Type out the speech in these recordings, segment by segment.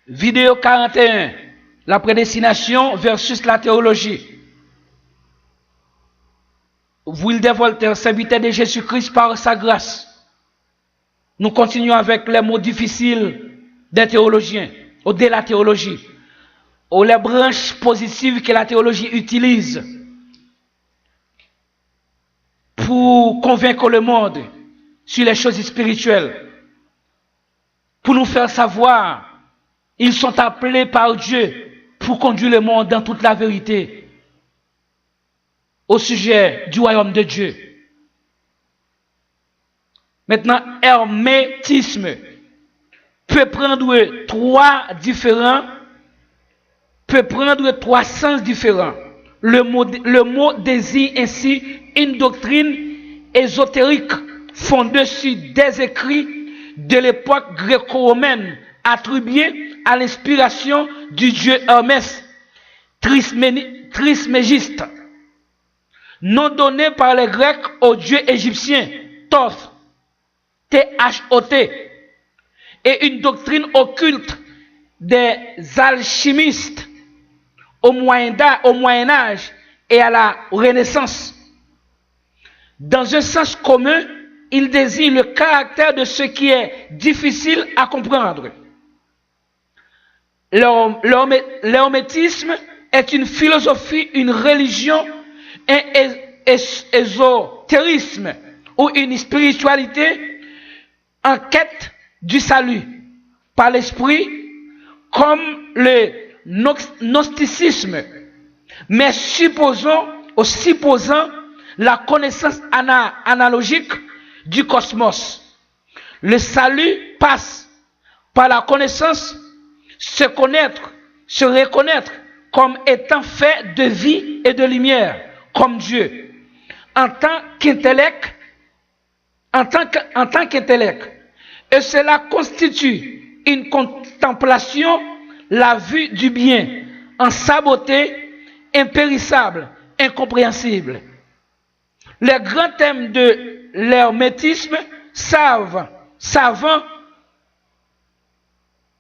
Vidéo 41. La prédestination versus la théologie. Wilde Voltaire, serviteur de Jésus-Christ par sa grâce. Nous continuons avec les mots difficiles des théologiens, ou de la théologie, ou les branches positives que la théologie utilise pour convaincre le monde sur les choses spirituelles, pour nous faire savoir ils sont appelés par Dieu pour conduire le monde dans toute la vérité au sujet du royaume de Dieu. Maintenant, hermétisme peut prendre trois sens différents. Le mot désigne ainsi une doctrine ésotérique fondée sur des écrits de l'époque gréco-romaine attribués à l'inspiration du dieu Hermès, Trismégiste, nom donné par les Grecs au dieu égyptien Thoth, T-H-O-T, et une doctrine occulte des alchimistes au Moyen-Âge et à la Renaissance. Dans un sens commun, il désigne le caractère de ce qui est difficile à comprendre. L'hermétisme est une philosophie, une religion, un ésotérisme ou une spiritualité en quête du salut par l'esprit, comme le gnosticisme, mais supposant la connaissance analogique du cosmos. Le salut passe par la connaissance, se connaître, se reconnaître comme étant fait de vie et de lumière, comme Dieu, en tant qu'intellect, et cela constitue une contemplation, la vue du bien, en sa beauté impérissable, incompréhensible. Les grands thèmes de l'hermétisme savants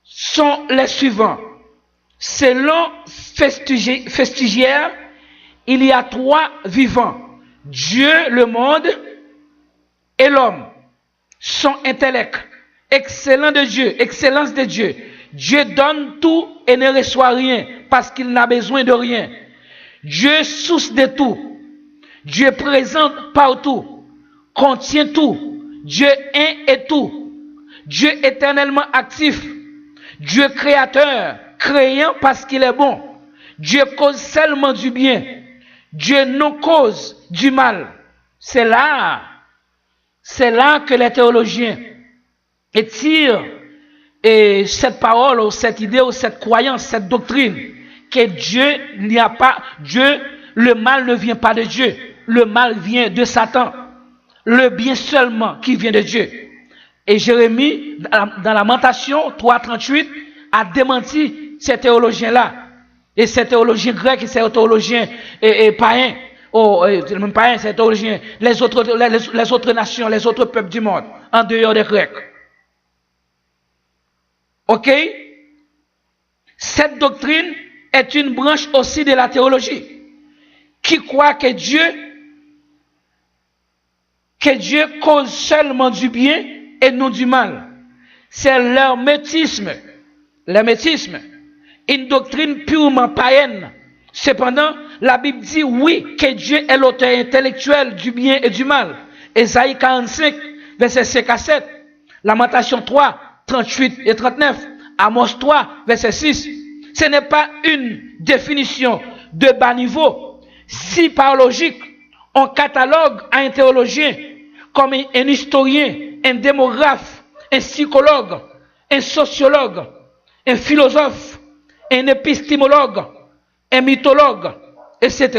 sont les suivants. Selon Festigiaire, il y a trois vivants: Dieu, le monde et l'homme. Son intellect, excellence de Dieu. Dieu donne tout et ne reçoit rien parce qu'il n'a besoin de rien. Dieu source de tout. Dieu présent partout, contient tout. Dieu est et tout. Dieu éternellement actif. Dieu créateur, créant parce qu'il est bon. Dieu cause seulement du bien. Dieu non cause du mal. C'est là que les théologiens étirent cette parole ou cette idée ou cette croyance, cette doctrine, que le mal ne vient pas de Dieu. Le mal vient de Satan. Le bien seulement qui vient de Dieu. Et Jérémie, dans Lamentation 3:38, a démenti ces théologiens-là. Et ces théologiens grecs et ces théologiens païens, même païens, ces théologiens, les autres nations, les autres peuples du monde, en dehors des Grecs. Ok? Cette doctrine est une branche aussi de la théologie, qui croit que Dieu cause seulement du bien et non du mal. C'est l'hermétisme, une doctrine purement païenne. Cependant, la Bible dit oui que Dieu est l'auteur intellectuel du bien et du mal. Ésaïe 45, verset 5 à 7. Lamentation 3, 38 et 39. Amos 3, verset 6. Ce n'est pas une définition de bas niveau. Si par logique, on catalogue un théologien comme un historien, un démographe, un psychologue, un sociologue, un philosophe, un épistémologue, un mythologue, etc.